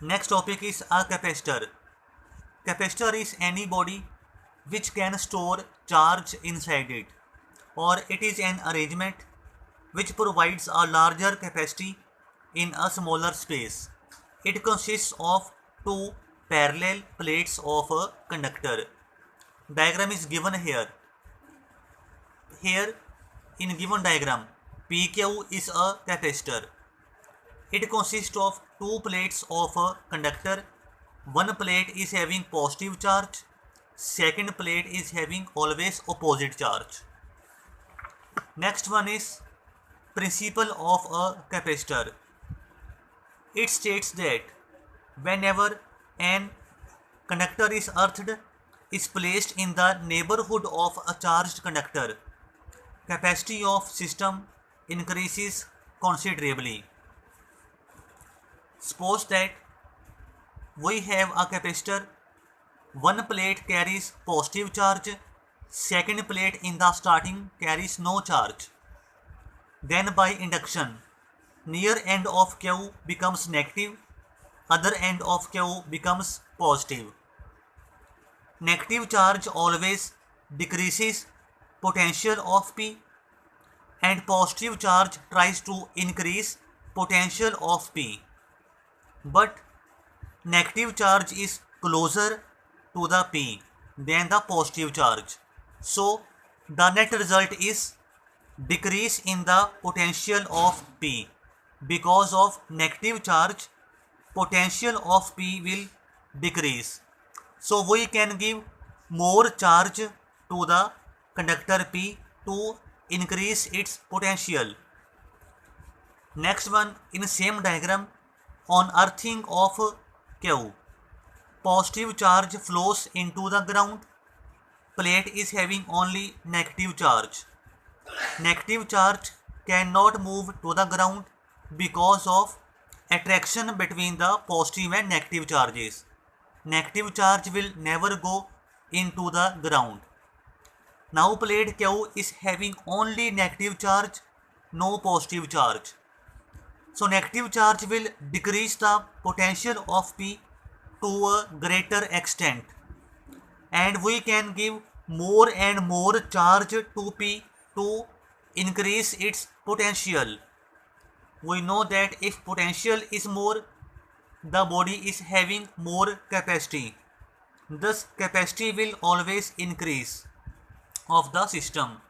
Next topic is a capacitor. Capacitor is any body which can store charge inside it, or it is an arrangement which provides a larger capacity in a smaller space. It consists of two parallel plates of a conductor. Diagram is given here. Here in given diagram, PQ is a capacitor. It consists of two plates of a conductor. One plate is having positive charge, second plate is having always opposite charge. Next one is principle of a capacitor. It states that whenever an conductor is earthed is placed in the neighborhood of a charged conductor, capacity of system increases considerably. Suppose that we have a capacitor, one plate carries positive charge, second plate in the starting carries no charge. Then by induction, near end of Q becomes negative, other end of Q becomes positive. Negative charge always decreases potential of P, and positive charge tries to increase potential of P. But negative charge is closer to the P than the positive charge. So the net result is decrease in the potential of P. Because of negative charge, potential of P will decrease. So we can give more charge to the conductor P to increase its potential. Next one, in same diagram, on earthing of Q, positive charge flows into the ground. Plate is having only negative charge. Negative charge cannot move to the ground because of attraction between the positive and negative charges. Negative charge will never go into the ground. Now plate Q is having only negative charge, no positive charge. So negative charge will decrease the potential of P to a greater extent, and we can give more and more charge to P to increase its potential. We know that if potential is more, the body is having more capacity. Thus capacity will always increase of the system.